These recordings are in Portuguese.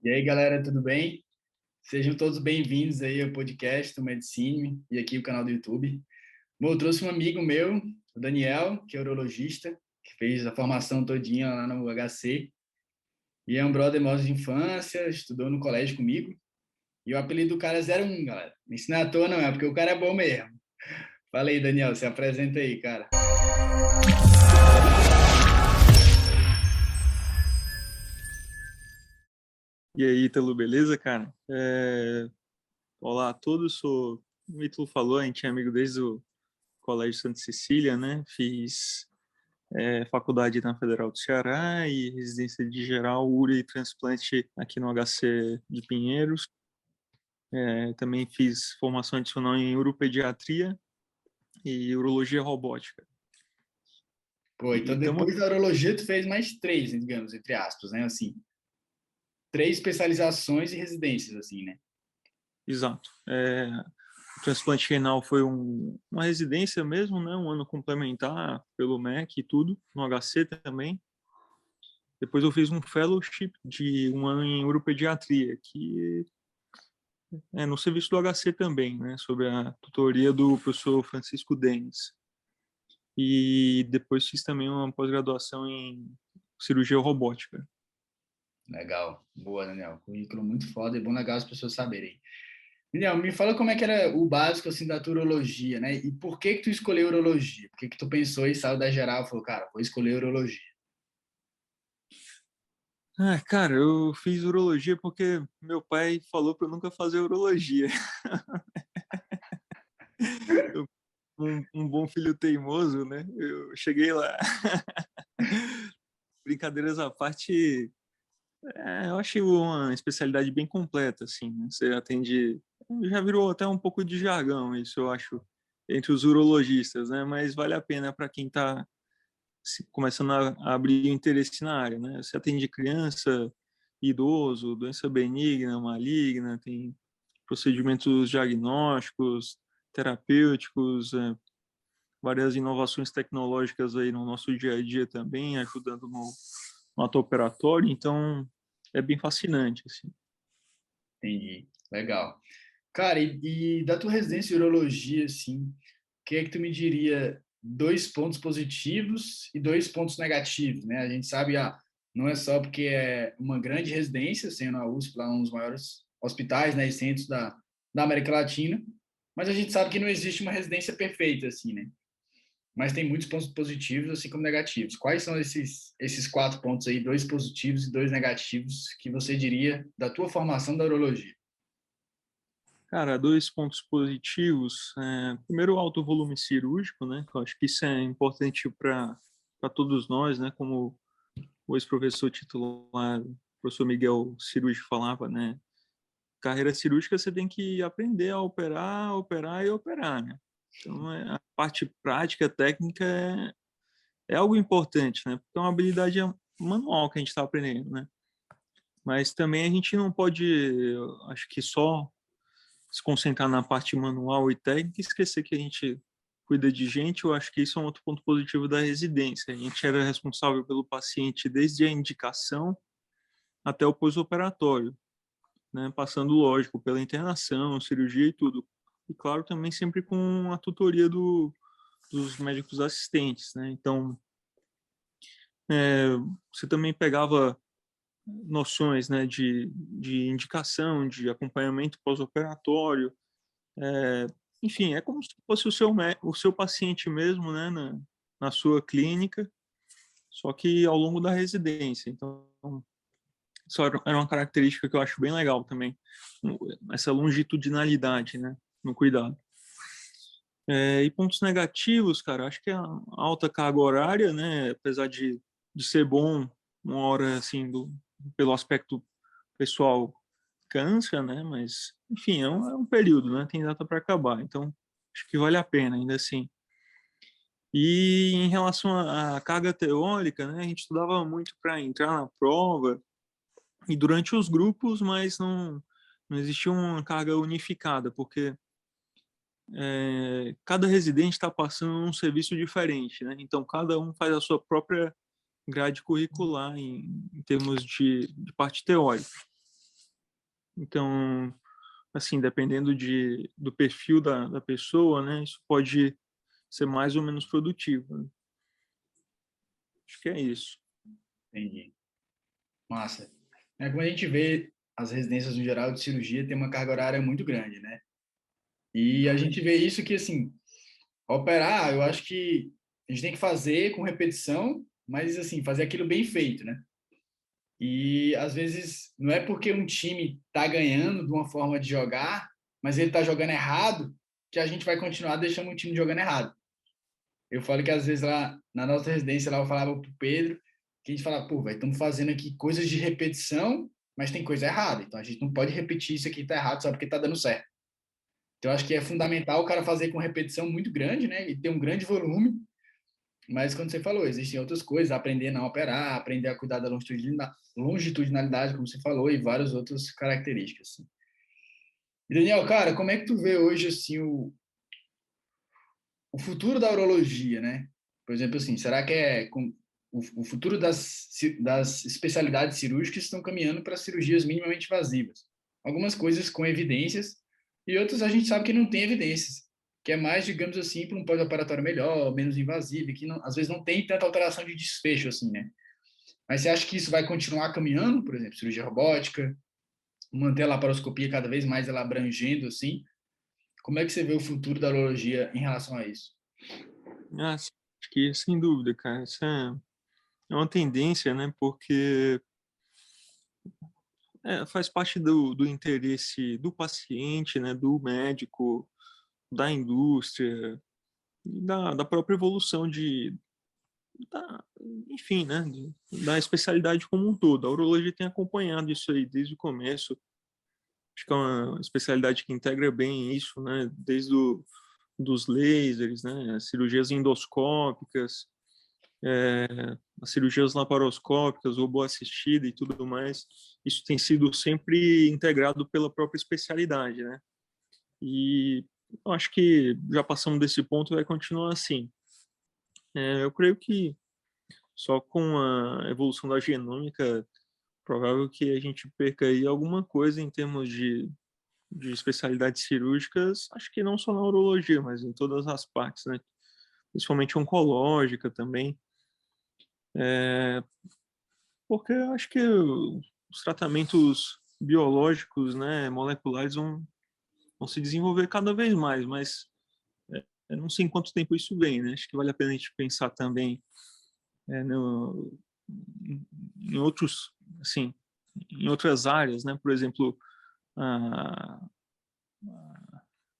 E aí, galera, tudo bem? Sejam todos bem-vindos aí ao podcast do Medicine e aqui o canal do YouTube. Bom, eu trouxe um amigo meu, o Daniel, que é urologista, que fez a formação todinha lá no HC, e é um brother nosso de infância, estudou no colégio comigo, e o apelido do cara é 01, galera. Não ensina à toa não, é porque o cara é bom mesmo. Fala aí, Daniel, se apresenta aí, cara. E aí, Ítalo, beleza, cara? Olá a todos, o Ítalo falou, a gente é amigo desde o Colégio Santa Cecília, né? Fiz faculdade na Federal do Ceará e residência de geral, URI e transplante aqui no HC de Pinheiros. Também fiz formação adicional em uropediatria e urologia robótica. Pô, E então estamos. depois da urologia tu fez mais três, digamos, entre aspas, né? Assim, três especializações e residências, assim, né? Exato. O transplante renal foi uma residência mesmo, né? Um ano complementar pelo MEC e tudo, no HC também. Depois eu fiz um fellowship de um ano em uropediatria, que é no serviço do HC também, né? Sob a tutoria do professor Francisco Denis. E depois fiz também uma pós-graduação em cirurgia robótica. Legal. Boa, Daniel. Currículo muito foda e bom, legal as pessoas saberem. Daniel, me fala como é que era o básico, assim, da tua urologia, né? E por que que tu escolheu urologia? Por que que tu pensou e saiu da geral e falou, cara, vou escolher urologia? Cara, eu fiz urologia porque meu pai falou para eu nunca fazer urologia. Um bom filho teimoso, né? Eu cheguei lá. Brincadeiras à parte, eu acho uma especialidade bem completa, assim, né? Você atende, já virou até um pouco de jargão, isso eu acho, entre os urologistas, né? Mas vale a pena para quem está começando a abrir interesse na área, né? Você atende criança, idoso, doença benigna, maligna, tem procedimentos diagnósticos, terapêuticos, várias inovações tecnológicas aí no nosso dia a dia também, ajudando no ato operatório, então é bem fascinante, assim. Entendi. Legal. Cara, e da tua residência em urologia, assim, o que é que tu me diria dois pontos positivos e dois pontos negativos, né? A gente sabe, não é só porque é uma grande residência, sendo a USP lá um dos maiores hospitais, né, e centros da América Latina, mas a gente sabe que não existe uma residência perfeita, assim, né? Mas tem muitos pontos positivos, assim como negativos. Quais são esses quatro pontos aí, dois positivos e dois negativos, que você diria da tua formação da urologia? Cara, dois pontos positivos. Primeiro, o alto volume cirúrgico, né? Que eu acho que isso é importante para todos nós, né? Como o ex-professor titular, o professor Miguel Cirúrgico falava, né? Carreira cirúrgica você tem que aprender a operar, operar e operar, né? Então, a parte prática, técnica é algo importante, né? Porque é uma habilidade manual que a gente está aprendendo, né? Mas também a gente não pode, acho que só se concentrar na parte manual e técnica e esquecer que a gente cuida de gente. Eu acho que isso é um outro ponto positivo da residência. A gente era responsável pelo paciente desde a indicação até o pós-operatório, né? Passando, lógico, pela internação, cirurgia e tudo. E, claro, também sempre com a tutoria dos médicos assistentes, né? Então, é, você também pegava noções, né, de indicação, de acompanhamento pós-operatório, enfim, é como se fosse o seu paciente mesmo, né, na sua clínica, só que ao longo da residência. Então, isso era uma característica que eu acho bem legal também, essa longitudinalidade, né, no cuidado. E pontos negativos, cara, acho que a alta carga horária, né, apesar de ser bom, uma hora, assim, pelo aspecto pessoal, cansa, né, mas, enfim, é um período, né, tem data para acabar, então acho que vale a pena, ainda assim. E em relação à carga teórica, né, a gente estudava muito para entrar na prova e durante os grupos, mas não existia uma carga unificada, porque cada residente está passando um serviço diferente, né? Então cada um faz a sua própria grade curricular em termos de parte teórica. Então, assim, dependendo do perfil da pessoa, né, isso pode ser mais ou menos produtivo, né? Acho que é isso. Entendi. Massa. É, como a gente vê, as residências no geral de cirurgia tem uma carga horária muito grande, né? E a gente vê isso que, assim, operar, eu acho que a gente tem que fazer com repetição, mas, assim, fazer aquilo bem feito, né? E, às vezes, não é porque um time está ganhando de uma forma de jogar, mas ele está jogando errado, que a gente vai continuar deixando o time jogando errado. Eu falo que, às vezes, lá na nossa residência, lá eu falava pro Pedro, que a gente falava, pô, velho, estamos fazendo aqui coisas de repetição, mas tem coisa errada. Então, a gente não pode repetir isso aqui que tá errado só porque tá dando certo. Então, eu acho que é fundamental o cara fazer com repetição muito grande, né? E ter um grande volume. Mas, quando você falou, existem outras coisas, aprender a não operar, aprender a cuidar da longitudinalidade, como você falou, e várias outras características. Assim. E, Daniel, cara, como é que tu vê hoje, assim, o futuro da urologia, né? Por exemplo, assim, será que o futuro das especialidades cirúrgicas estão caminhando para cirurgias minimamente invasivas? Algumas coisas com evidências e outras a gente sabe que não tem evidências, que é mais, digamos assim, para um pós-operatório melhor, menos invasivo, e que não, às vezes não tem tanta alteração de desfecho assim, né? Mas você acha que isso vai continuar caminhando, por exemplo, cirurgia robótica, manter a laparoscopia cada vez mais ela abrangendo assim? Como é que você vê o futuro da urologia em relação a isso? Ah, acho que, sem dúvida, cara, isso é uma tendência, né, porque faz parte do interesse do paciente, né, do médico, da indústria, e da própria evolução da, enfim, né, da especialidade como um todo. A urologia tem acompanhado isso aí desde o começo. Acho que é uma especialidade que integra bem isso, né, desde dos lasers, né, as cirurgias endoscópicas, é, as cirurgias laparoscópicas, robô assistida e tudo mais. Isso tem sido sempre integrado pela própria especialidade, né? E eu acho que já passamos desse ponto, vai continuar assim. Eu creio que só com a evolução da genômica, provável que a gente perca aí alguma coisa em termos de especialidades cirúrgicas, acho que não só na urologia, mas em todas as partes, né? Principalmente oncológica também, porque eu acho que os tratamentos biológicos, né, moleculares vão se desenvolver cada vez mais, mas eu não sei em quanto tempo isso vem, né? Acho que vale a pena a gente pensar também é, no, em outros, assim, em outras áreas, né? Por exemplo, a,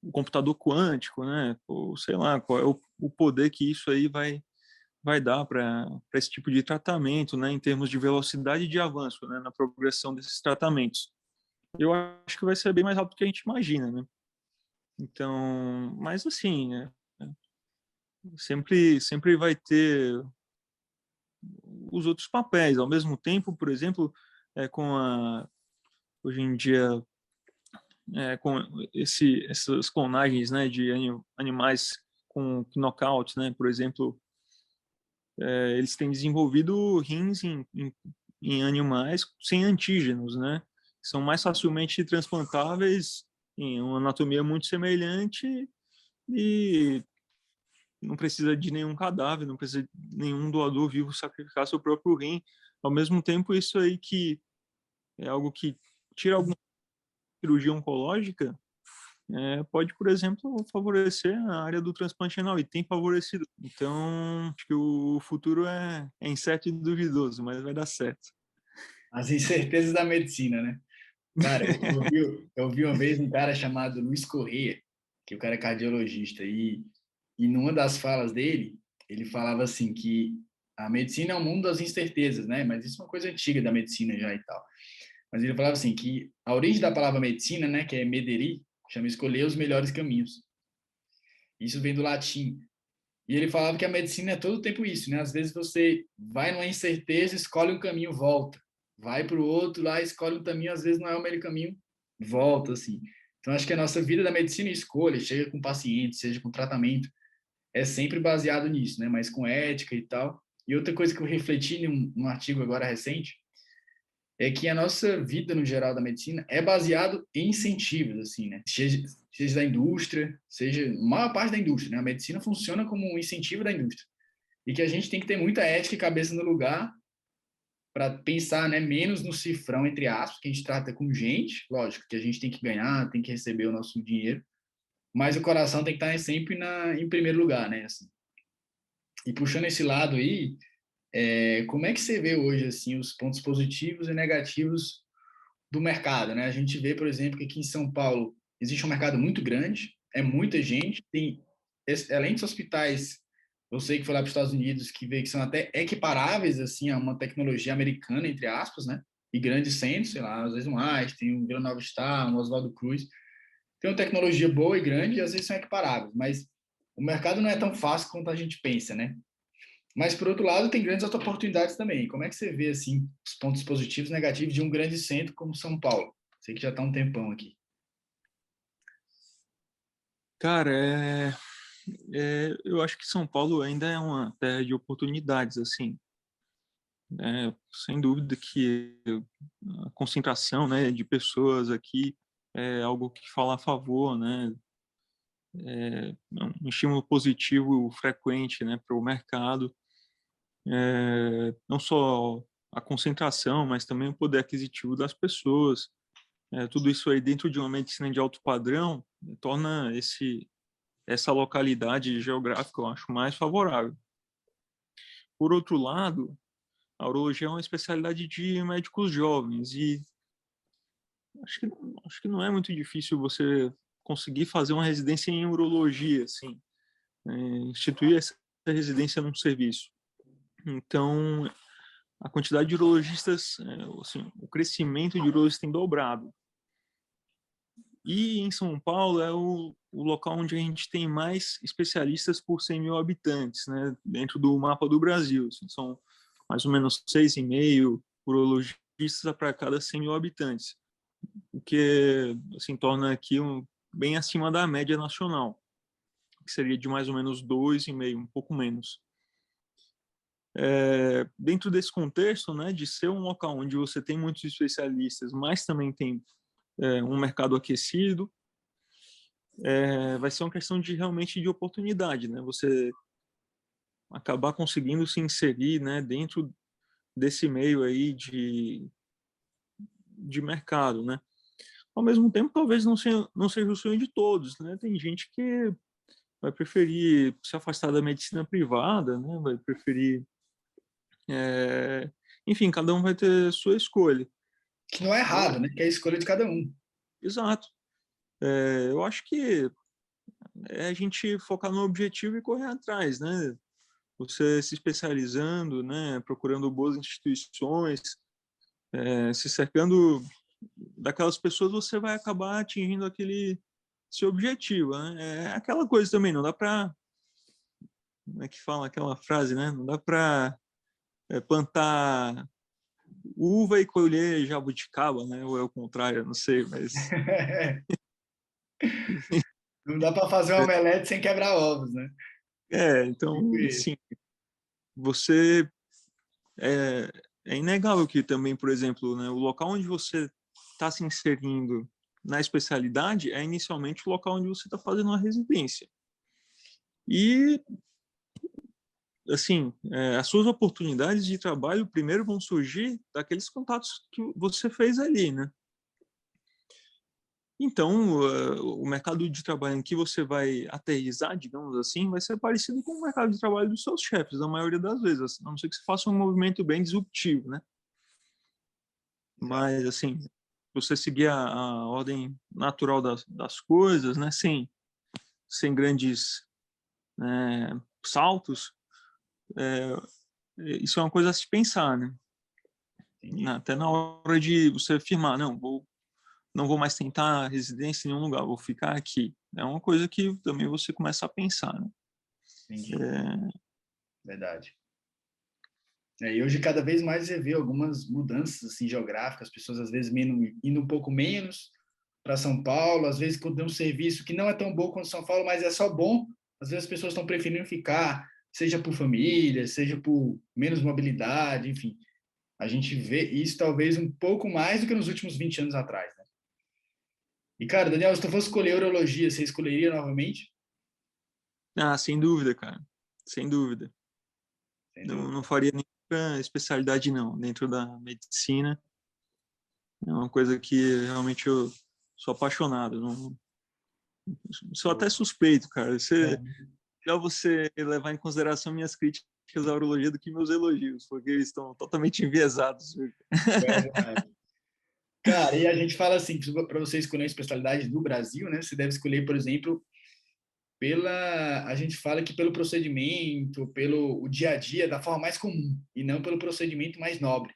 o computador quântico, né? Ou sei lá, qual é o poder que isso aí vai dar para esse tipo de tratamento, né? Em termos de velocidade de avanço, né? Na progressão desses tratamentos. Eu acho que vai ser bem mais rápido do que a gente imagina, né? Então, mas assim, né? Sempre vai ter os outros papéis. Ao mesmo tempo, por exemplo, hoje em dia, com essas clonagens, né, de animais com knockout, né, por exemplo, eles têm desenvolvido rins em animais sem antígenos, né, são mais facilmente transplantáveis em uma anatomia muito semelhante e não precisa de nenhum cadáver, não precisa de nenhum doador vivo sacrificar seu próprio rim. Ao mesmo tempo, isso aí que é algo que tira alguma cirurgia oncológica, pode, por exemplo, favorecer a área do transplante renal e tem favorecido. Então, acho que o futuro é incerto e duvidoso, mas vai dar certo. As incertezas da medicina, né? Cara, eu vi uma vez um cara chamado Luiz Corrêa, que o cara é cardiologista, e numa das falas dele, ele falava assim que a medicina é o mundo das incertezas, né? Mas isso é uma coisa antiga da medicina já e tal. Mas ele falava assim que a origem da palavra medicina, né, que é mederi, chama escolher os melhores caminhos. Isso vem do latim. E ele falava que a medicina é todo o tempo isso, né? Às vezes você vai numa incerteza, escolhe um caminho, volta. Vai para o outro lá, escolhe um caminho, às vezes não é o melhor caminho, volta, assim. Então, acho que a nossa vida da medicina é escolha, seja com paciente, seja com tratamento, é sempre baseado nisso, né? Mas com ética e tal. E outra coisa que eu refleti num artigo agora recente, é que a nossa vida, no geral, da medicina é baseado em incentivos, assim, né? Seja da indústria, seja a maior parte da indústria, né? A medicina funciona como um incentivo da indústria. E que a gente tem que ter muita ética e cabeça no lugar para pensar, né, menos no cifrão, entre aspas, que a gente trata com gente, lógico, que a gente tem que ganhar, tem que receber o nosso dinheiro, mas o coração tem que estar sempre em primeiro lugar, né? Assim. E puxando esse lado aí, como é que você vê hoje assim os pontos positivos e negativos do mercado, né? A gente vê, por exemplo, que aqui em São Paulo existe um mercado muito grande, é muita gente, tem além dos hospitais, eu sei que foi lá para os Estados Unidos que vê que são até equiparáveis assim a uma tecnologia americana entre aspas, né? E grandes centros, sei lá, às vezes um Einstein, um Vila Nova Star, um Oswaldo Cruz, tem uma tecnologia boa e grande e às vezes são equiparáveis, mas o mercado não é tão fácil quanto a gente pensa, né? Mas, por outro lado, tem grandes oportunidades também. Como é que você vê assim, os pontos positivos e negativos de um grande centro como São Paulo? Sei que já está um tempão aqui. Cara, eu acho que São Paulo ainda é uma terra de oportunidades, assim. Sem dúvida que a concentração, né, de pessoas aqui é algo que fala a favor, né? É um estímulo positivo frequente, né, para o mercado. Não só a concentração, mas também o poder aquisitivo das pessoas. Tudo isso aí dentro de uma medicina de alto padrão torna essa localidade geográfica, eu acho, mais favorável. Por outro lado, a urologia é uma especialidade de médicos jovens e acho que, acho que não é muito difícil você conseguir fazer uma residência em urologia, assim, instituir essa residência num serviço. Então, a quantidade de urologistas, assim, o crescimento de urologistas tem dobrado. E em São Paulo é o local onde a gente tem mais especialistas por 100 mil habitantes, né, dentro do mapa do Brasil. Assim, são mais ou menos 6,5 urologistas para cada 100 mil habitantes, o que assim, torna aqui bem acima da média nacional, que seria de mais ou menos 2,5, um pouco menos. Dentro desse contexto, né, de ser um local onde você tem muitos especialistas, mas também tem um mercado aquecido, vai ser uma questão de realmente de oportunidade, né? Você acabar conseguindo se inserir, né, dentro desse meio aí de mercado, né? Ao mesmo tempo, talvez não seja o sonho de todos, né? Tem gente que vai preferir se afastar da medicina privada, né? Vai preferir, enfim, cada um vai ter sua escolha. Que não é errado, né? Que é a escolha de cada um. Exato. Eu acho que é a gente focar no objetivo e correr atrás, né? Você se especializando, né? Procurando boas instituições, se cercando daquelas pessoas, você vai acabar atingindo aquele seu objetivo, né? É aquela coisa também, não dá para, como é que fala aquela frase, né? Não dá para plantar uva e colher jabuticaba, né? Ou é o contrário, não sei, mas Não dá para fazer uma omelete sem quebrar ovos, né? então, assim, você é, é inegável que também, por exemplo, né, o local onde você está se inserindo na especialidade é inicialmente o local onde você está fazendo uma residência. E, assim, as suas oportunidades de trabalho primeiro vão surgir daqueles contatos que você fez ali, né? Então, o mercado de trabalho em que você vai aterrissar, digamos assim, vai ser parecido com o mercado de trabalho dos seus chefes, na maioria das vezes, a não ser que você faça um movimento bem disruptivo, né? Mas, assim, você seguir a ordem natural das coisas, né? Sem grandes saltos, é, isso é uma coisa a se pensar, né? Até na hora de você afirmar, não vou mais tentar residência em nenhum lugar, vou ficar aqui. É uma coisa que também você começa a pensar, né? Entendi. Verdade. E hoje, cada vez mais, você vê algumas mudanças assim, geográficas, as pessoas às vezes indo um pouco menos para São Paulo, às vezes quando tem um serviço que não é tão bom quanto São Paulo, mas é só bom, às vezes as pessoas estão preferindo ficar, seja por família, seja por menos mobilidade, enfim. A gente vê isso talvez um pouco mais do que nos últimos 20 anos atrás, né? E, cara, Daniel, se tu fosse escolher urologia, você escolheria novamente? Ah, sem dúvida, cara. Sem dúvida. Sem Não, dúvida. não faria nenhuma especialidade, não, dentro da medicina. É uma coisa que realmente eu sou apaixonado. Não, sou até suspeito, cara. Melhor você levar em consideração minhas críticas à urologia do que meus elogios, porque eles estão totalmente enviesados. É, cara, e a gente fala assim, para você escolher uma especialidade no Brasil, né? Você deve escolher, por exemplo, a gente fala que pelo procedimento, pelo o dia a dia, da forma mais comum, e não pelo procedimento mais nobre,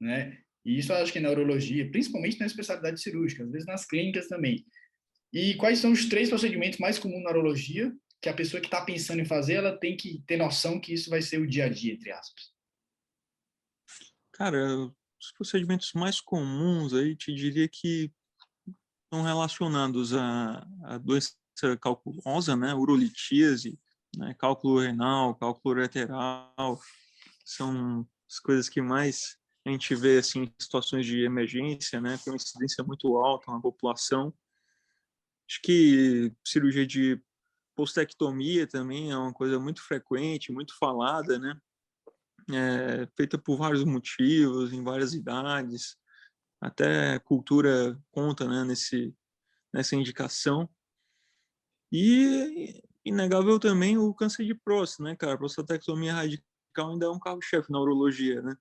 né? E isso eu acho que na urologia, principalmente na especialidade cirúrgica, às vezes nas clínicas também. E quais são os 3 procedimentos mais comuns na urologia que a pessoa que está pensando em fazer, ela tem que ter noção que isso vai ser o dia a dia, entre aspas? Cara, os procedimentos mais comuns aí, te diria que estão relacionados à doença calculosa, né, urolitíase, né, cálculo renal, cálculo ureteral, são as coisas que mais a gente vê assim em situações de emergência, né, tem uma incidência muito alta na população. Acho que cirurgia de postectomia também é uma coisa muito frequente, muito falada, né, feita por vários motivos, em várias idades, até cultura conta, né, nessa indicação. E inegável também o câncer de próstata, né, cara? A prostatectomia radical ainda é um carro-chefe na urologia, né?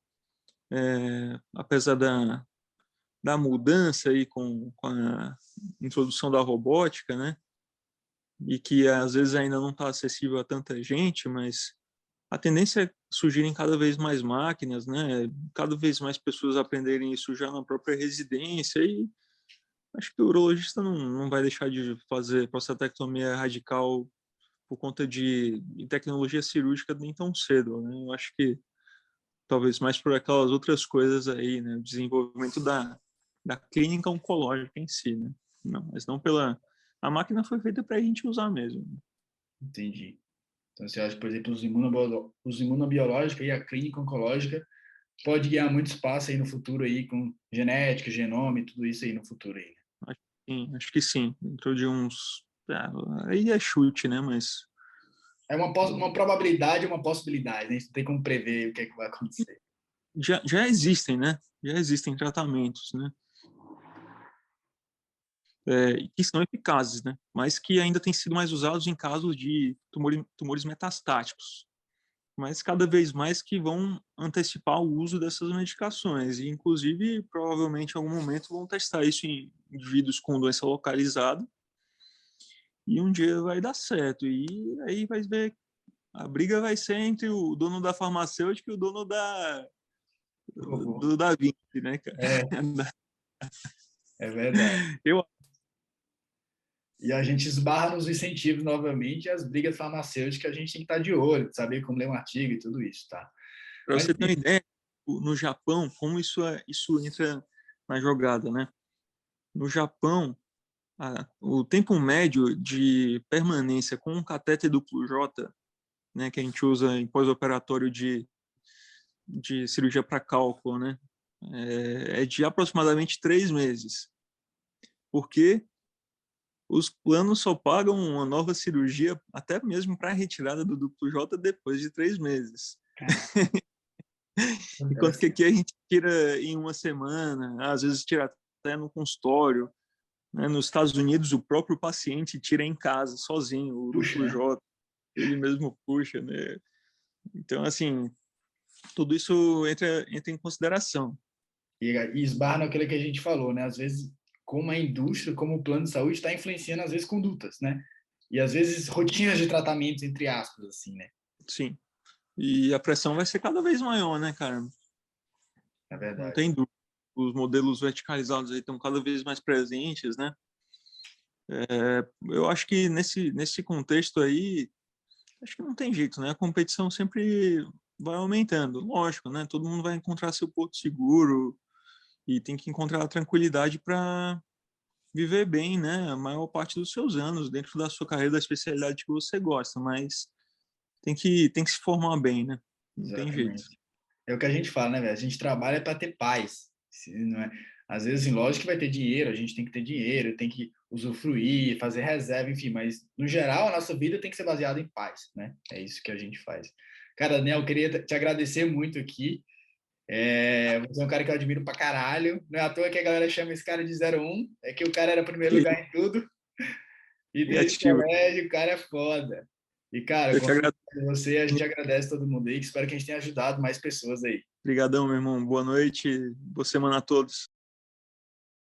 Apesar da mudança aí com a introdução da robótica, né? E que às vezes ainda não está acessível a tanta gente, mas a tendência é surgirem cada vez mais máquinas, né? Cada vez mais pessoas aprenderem isso já na própria residência e acho que o urologista não vai deixar de fazer prostatectomia radical por conta de tecnologia cirúrgica nem tão cedo, né? Eu acho que talvez mais por aquelas outras coisas aí, né? O desenvolvimento da clínica oncológica em si, né? Não, mas não pela... A máquina foi feita para a gente usar mesmo. Entendi. Então, você acha, por exemplo, os imunobiológicos e a clínica oncológica pode ganhar muito espaço aí no futuro aí com genética, genoma e tudo isso aí no futuro aí, né? Acho que sim. Dentro de uns... aí é chute, né? Mas É uma probabilidade, uma possibilidade, né? A gente não tem como prever o que é que vai acontecer. já existem, né? Já existem tratamentos, né? Que são eficazes, né? Mas que ainda têm sido mais usados em casos de tumores metastáticos. Mas cada vez mais que vão antecipar o uso dessas medicações. E, inclusive, provavelmente, em algum momento, vão testar isso em indivíduos com doença localizada. E um dia vai dar certo. E aí vai ver, a briga vai ser entre o dono da farmacêutica e o dono Robô. da Vinci, né, cara? É, é verdade. Eu, E a gente esbarra nos incentivos novamente e as brigas farmacêuticas a gente tem que estar de olho, saber como ler um artigo e tudo isso, tá? para Mas, você ter uma ideia, no Japão, como isso entra na jogada, né? No Japão, o tempo médio de permanência com um catéter duplo J, né, que a gente usa em pós-operatório de cirurgia para cálculo, né, é de aproximadamente 3 meses, porque os planos só pagam uma nova cirurgia, até mesmo para a retirada do duplo J depois de 3 meses. cara, Enquanto que acontece. aqui a gente tira em uma semana, às vezes tira até no consultório. Né? Nos Estados Unidos, o próprio paciente tira em casa, sozinho, o Puxa, duplo né? J, ele mesmo puxa, né? Então, assim, tudo isso entra em consideração. E esbarra naquilo que a gente falou, né? Às vezes, como a indústria, como o plano de saúde está influenciando, às vezes, condutas, né? E às vezes rotinas de tratamentos, entre aspas, assim, né? Sim. E a pressão vai ser cada vez maior, né, cara? É Não verdade. tem dúvida. Os modelos verticalizados aí estão cada vez mais presentes, né? Eu acho que nesse contexto aí, acho que não tem jeito, né? A competição sempre vai aumentando. Lógico, né? Todo mundo vai encontrar seu porto seguro e tem que encontrar a tranquilidade para viver bem, né? A maior parte dos seus anos dentro da sua carreira, da especialidade que você gosta, mas tem que se formar bem, né? Não tem jeito. Exatamente. É o que a gente fala, né, velho? A gente trabalha para ter paz. Não é? Às vezes, assim, lógico que vai ter dinheiro, a gente tem que ter dinheiro, tem que usufruir, fazer reserva, enfim, mas no geral a nossa vida tem que ser baseada em paz, né? É isso que a gente faz. Cara, Daniel, eu queria te agradecer muito aqui. Você é um cara que eu admiro pra caralho. Não é à toa que a galera chama esse cara de 01, é que o cara era primeiro Que lugar em tudo. E desde o criativo. colégio, o cara é foda. E, cara, Eu com que agradeço. você, a gente agradece todo mundo aí, que espero que a gente tenha ajudado mais pessoas aí. Obrigadão, meu irmão. Boa noite. Boa semana a todos.